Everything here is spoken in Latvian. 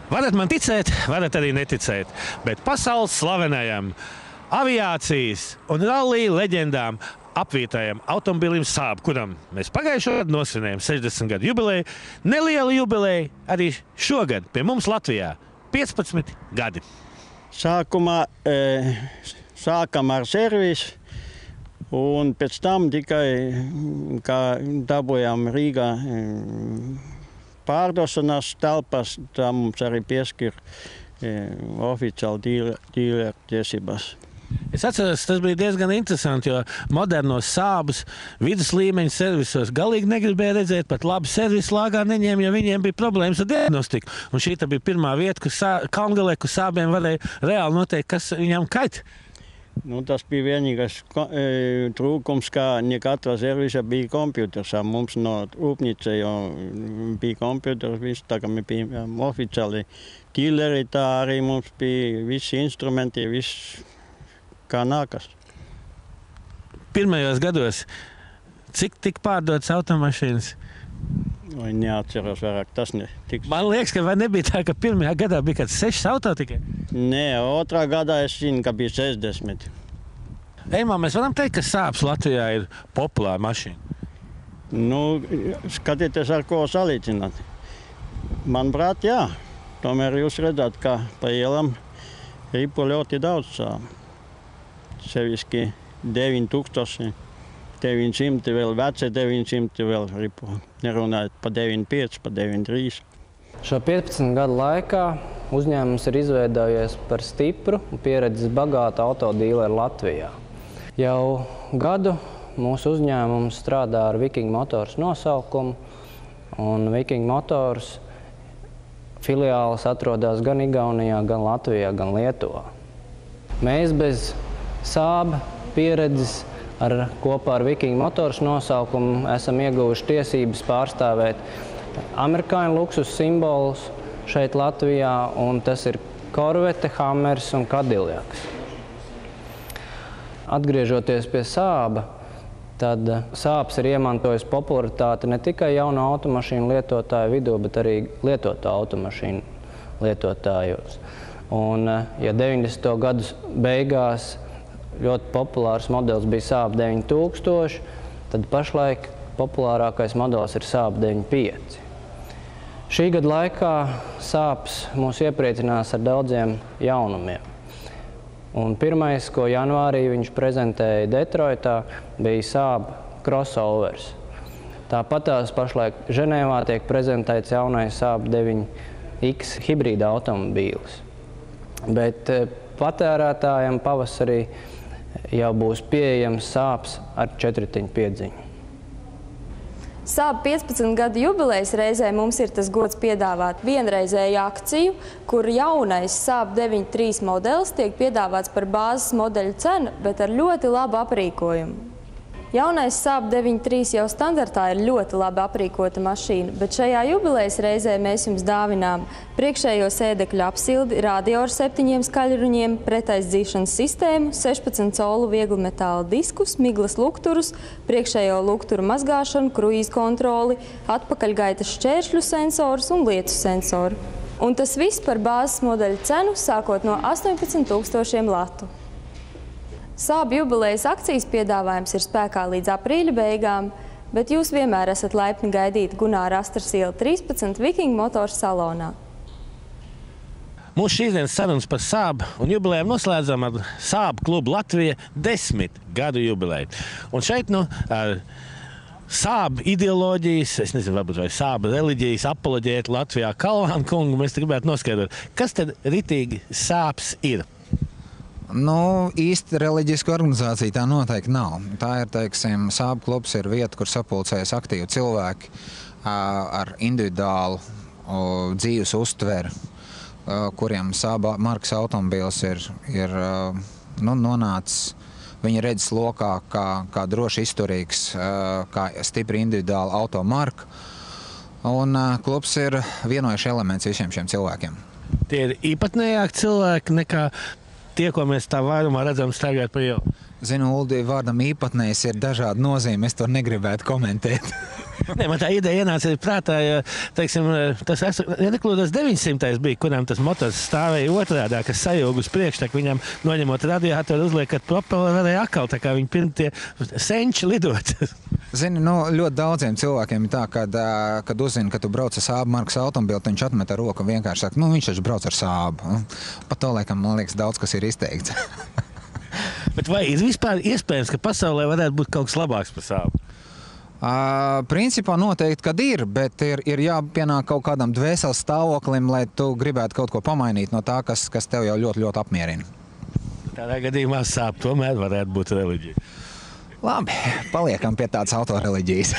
Varat man ticēt, varat arī neticēt, bet pasaules slavenajam aviācijas un rallija leģendām apvītajam automobilim Saab, kuram mēs pagājušo gadu nosvinējām 60 gadu jubileju, nelielu jubileju arī šogad pie mums Latvijā 15 gadi. Sākumā sākam ar servisu, un pēc tam tikai, kā dabūjām Rīgā pārdošanās telpas, tā mums arī pieskir oficiāli dīleru tiesībās. Es atceros, tas bija diezgan interesanti, jo modernos Saabus vidus līmeņa servisos galīgi negribēja redzēt, pat labi servisu lāgā neņēma, jo viņiem bija problēmas ar diagnostiku. Un šī bija pirmā vieta, kur Kalngalē, kur Saabiem varēja reāli noteikt, kas viņam kait. Nu, tas bija vienīgais trūkums, kā ne katrā servisa bija kompjuters. Mums no rūpnīca jau bija kompjuters, viss, tā kā mēs bijām oficiāli tīleri, tā arī mums bija visi instrumenti, viss kā nākas. Pirmajos gados, cik tika pārdotas automašīnas? Oi, neatceros vairāk, tas netiks. Man liekas, ka vai nebija tā, ka pirmajā gadā bija kāds 6 auto tikai? Nē, otrā gadā es zinu, ka bija 60. Eimā, mēs varam teikt, ka Saabs Latvijā ir populāra mašīna? Nu, skatieties, ar ko salīdzināt. Manuprāt, jā. Tomēr jūs redzat, ka pa ielam ripo ļoti daudz Saab. Seviski 9000, 900, vēl veci 900 vēl ripo. Nerunājot pa 95, pa 93. Šo 15 gadu laikā uzņēmums ir izveidojies par stipru un pieredzes bagātu autodīleru Latvijā. Jau gadu mūsu uzņēmums strādā ar Viking Motors nosaukumu, un Viking Motors filiāles atrodas gan Igaunijā, gan Latvijā, gan Lietuvā. Mēs bez Saab pieredzes kopā ar Viking Motors nosaukumu esam ieguvuši tiesības pārstāvēt amerikāņu luksus simbolus šeit Latvijā, un tas ir Corvette, Hammers un Cadillacs. Atgriežoties pie Saaba, tad Saabs ir iemantojis popularitāti ne tikai jauno automašīnu lietotāju vidū, bet arī lietoto automašīnu lietotājos. Un, ja 90. gadus beigās ļoti populārs modelis bija Saab 9000, tad pašlaik populārākais modelis ir Saab 95. Šī gada laikā Saabs mūs iepriecinās ar daudziem jaunumiem. Un pirmais, ko janvārī viņš prezentēja Detroitā, bija Saab crossovers. Tāpatās pašlaik Ženēvā tiek prezentēts jaunais Saab 9X hibrīda automobīlis. Bet patērētājiem pavasarī jau būs pieejams Saabs ar 4-riteņpiedziņu. Saab 15 gadu jubilejas reizē mums ir tas gods piedāvāt vienreizēju akciju, kur jaunais Saab 9.3 modelis tiek piedāvāts par bāzes modeļu cenu, bet ar ļoti labu aprīkojumu. Jaunais Saab 9.3 jau standartā ir ļoti labi aprīkota mašīna, bet šajā jubilejas reizē mēs jums dāvinām priekšējo sēdekļu apsildi, radio ar 7 skaļruņiem, pretaizdzīšanas sistēmu, 16 colu vieglumetāla diskus, miglas lukturus, priekšējo lukturu mazgāšanu, kruīz kontroli, atpakaļgaitas šķēršļu sensors un lietus sensoru. Un tas viss par bāzes modeļu cenu sākot no 18 000 latu. Saab jubilejas akcijas piedāvājums ir spēkā līdz aprīļa beigām, bet jūs vienmēr esat laipni gaidīti Gunāra Astras iela 13 Viking Motors salonā. Mūsu šīsdienas sarunas par Saab un jubilejām noslēdzam ar Saab klubu Latvija 10 gadu jubileju. Un šeit, Saab ideoloģijas, es nezinu, varbūt vai Saab reliģijas apoloģēta Latvijā Kalvāna kungu, mēs gribētu noskaidrot, kas tad ritīgi Saabs ir? Nu, īsti reliģiska organizācija tā noteikti nav. Tā ir, teiksim, Saab klubs ir vieta, kur sapulcējas aktīvi cilvēki ar individuālu dzīves uztveri, kuriem Saab markas automobīls ir nonācis viņa redzes lokā kā droši izturīgs, kā stipri individuāla automarka. Un klubs ir vienojuši elements visiem šiem cilvēkiem. Tie ir īpatnējāki cilvēki nekā tie, ko mēs tā vairumā redzam staigāt pa ielu? Zinu, Uldi, vārdam īpatnējs ir dažādi nozīme, es to negribētu komentēt. Nē, man tā ideja ienāca prātā, jo, teiksim, tas, ja nekļūdos, 900. bija, kuram tas motors stāvēja otrādā, kas sajūg uz priekšu, tā viņam noņemot radiatoru, uzliekat propeli, varēja atkal, tā kā viņi pirms tie senči lidot. Zini, ļoti daudziem cilvēkiem ir tā, kad uzzina, ka tu brauc ar Sābu markas automobili, viņš atmet ar roku un vienkārši saka, viņš taču brauc ar Sābu. Pat to, laikam, man liekas, daudz kas ir izteikts. Bet vai ir vispār iespējams, ka pasaulē varētu būt kaut kas labāks par Sābu? Principā noteikti, kad ir, bet ir jāpienāk kaut kādam dvēseles stāvoklim, lai tu gribētu kaut ko pamainīt no tā, kas tev jau ļoti, ļoti apmierina. Tādā gadījumā Sāba tomēr varētu būt reliģija. Labi, paliekam pie tādas autoreliģijas.